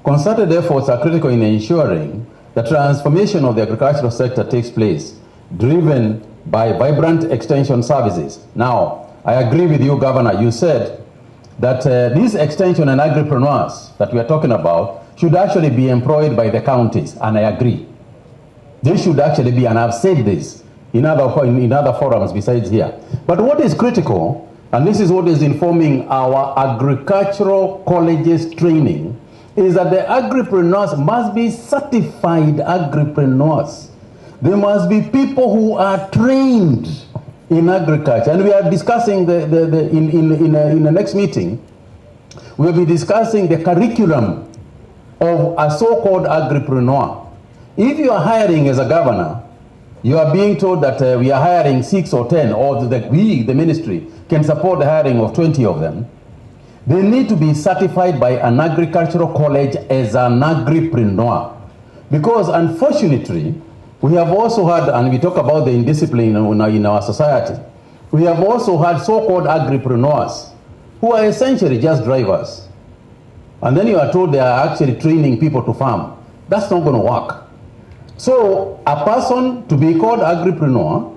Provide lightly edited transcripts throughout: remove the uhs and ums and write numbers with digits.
Concerted efforts are critical in ensuring the transformation of the agricultural sector takes place, driven by vibrant extension services. Now, I agree with you, Governor. You said that these extension and agripreneurs that we are talking about should actually be employed by the counties, and I agree. They should actually be, and I've said this in other forums besides here. But what is critical, and this is what is informing our agricultural colleges training, is that the agripreneurs must be certified agripreneurs. There must be people who are trained in agriculture. And we are discussing in the next meeting, we'll be discussing the curriculum of a so-called agripreneur. If you are hiring as a governor, you are being told that we are hiring 6 or 10, or that we, the ministry, can support the hiring of 20 of them. They need to be certified by an agricultural college as an agripreneur. Because unfortunately, we have also had, and we talk about the indiscipline in our society, we have also had so-called agripreneurs who are essentially just drivers. And then you are told they are actually training people to farm. That's not going to work. So a person to be called agripreneur,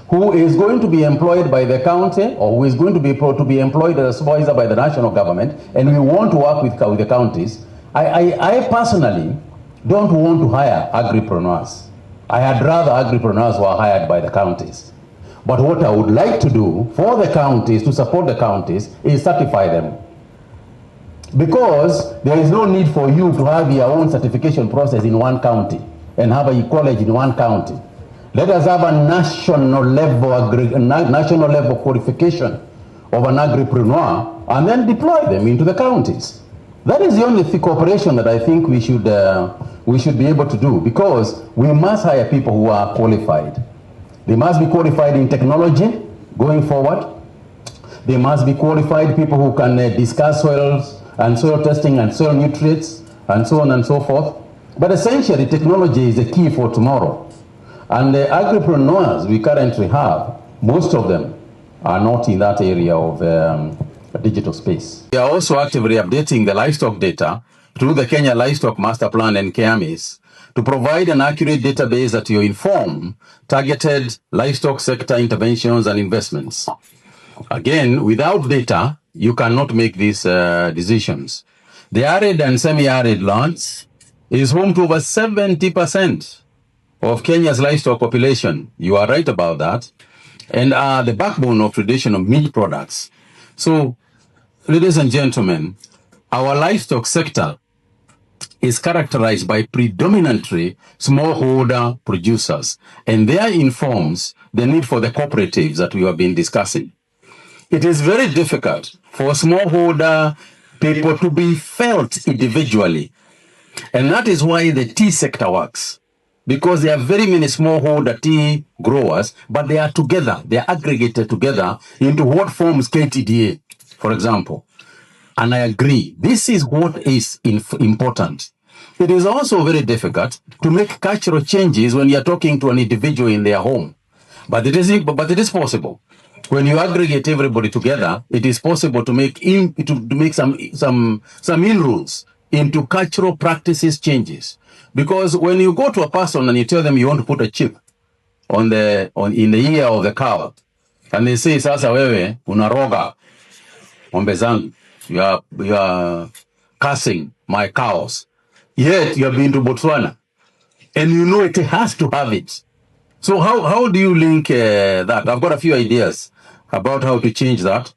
who is going to be employed by the county, or who is going to be employed as a supervisor by the national government, and we want to work with the counties, I personally don't want to hire agripreneurs. I had rather agripreneurs who are hired by the counties. But what I would like to do for the counties, to support the counties, is certify them. Because there is no need for you to have your own certification process in one county and have a college in one county. Let us have a national level qualification of an agripreneur and then deploy them into the counties. That is the only cooperation that I think we should be able to do, because we must hire people who are qualified. They must be qualified in technology going forward. They must be qualified people who can discuss soils and soil testing and soil nutrients and so on and so forth. But essentially, technology is the key for tomorrow. And the agripreneurs we currently have, most of them are not in that area of digital space. We are also actively updating the livestock data through the Kenya Livestock Master Plan and KAMIS to provide an accurate database that will inform targeted livestock sector interventions and investments. Again, without data, you cannot make these decisions. The arid and semi-arid lands is home to over 70% of Kenya's livestock population. You are right about that. And are the backbone of traditional meat products. So, ladies and gentlemen, our livestock sector is characterized by predominantly smallholder producers, and there informs the need for the cooperatives that we have been discussing. It is very difficult for smallholder people to be felt individually, and that is why the tea sector works. Because there are very many smallholder tea growers, but they are together, they are aggregated together into what forms KTDA, for example. And I agree, this is what is important. It is also very difficult to make cultural changes when you are talking to an individual in their home. But it is possible. When you aggregate everybody together, it is possible to make some inroads into cultural practices changes. Because when you go to a person and you tell them you want to put a chip in the ear of the cow, and they say, sasa wewe unaroga ng'ombe zangu, you are cursing my cows, yet you have been to Botswana and you know it has to have it. So how do you link that? I've got a few ideas about how to change that.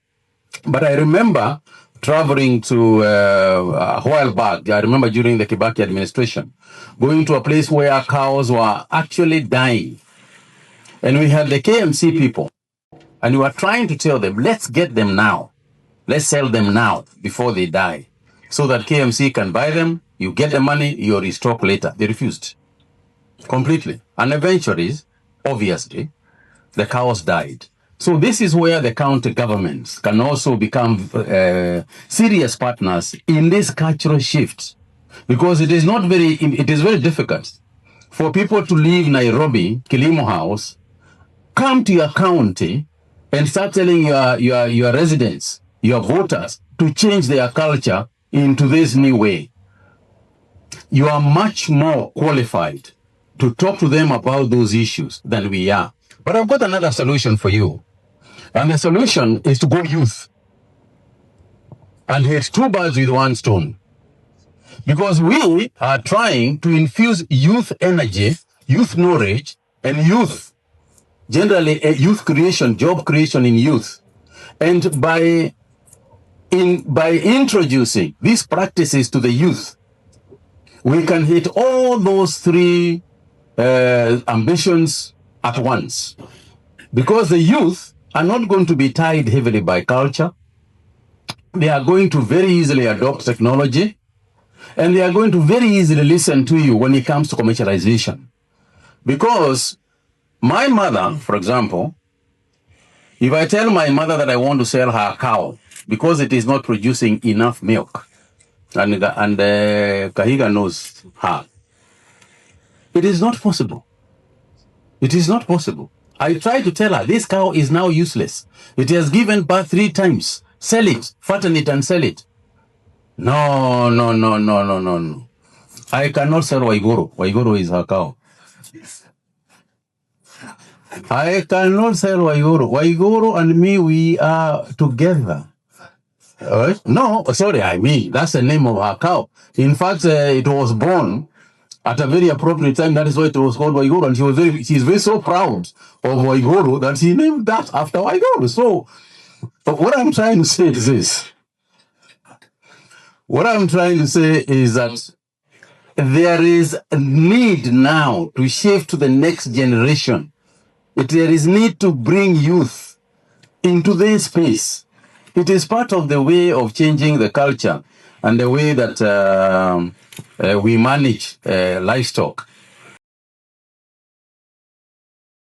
But I remember traveling to a while back, I remember during the Kibaki administration, going to a place where cows were actually dying. And we had the KMC people, and we were trying to tell them, let's get them now. Let's sell them now before they die, so that KMC can buy them, you get the money, you restock later. They refused completely. And eventually, obviously, the cows died. So this is where the county governments can also become serious partners in this cultural shift, because it is very difficult for people to leave Nairobi, Kilimo House, come to your county and start telling your residents, your voters, to change their culture into this new way. you are much more qualified to talk to them about those issues than we are. But I've got another solution for you. And the solution is to go youth and hit two birds with one stone. Because we are trying to infuse youth energy, youth knowledge, and youth, generally youth creation, job creation in youth. And by introducing these practices to the youth, we can hit all those three ambitions at once. Because the youth are not going to be tied heavily by culture. They are going to very easily adopt technology. And they are going to very easily listen to you when it comes to commercialization. Because my mother, for example, if I tell my mother that I want to sell her cow because it is not producing enough milk, and Kahiga knows her, it is not possible. It is not possible. I try to tell her, this cow is now useless. It has given birth 3 times. Sell it, fatten it and sell it. No. I cannot sell Waigoro. Waigoro is her cow. I cannot sell Waigoro. Waigoro and me, we are together. No, sorry, I mean, that's the name of her cow. In fact, it was born at a very appropriate time. That is why it was called Waigoro. And she's very so proud of Waigoro that she named that after Waigoro. So, what I'm trying to say is this. What I'm trying to say is that there is a need now to shift to the next generation. There is need to bring youth into this space. It is part of the way of changing the culture and the way that we manage livestock.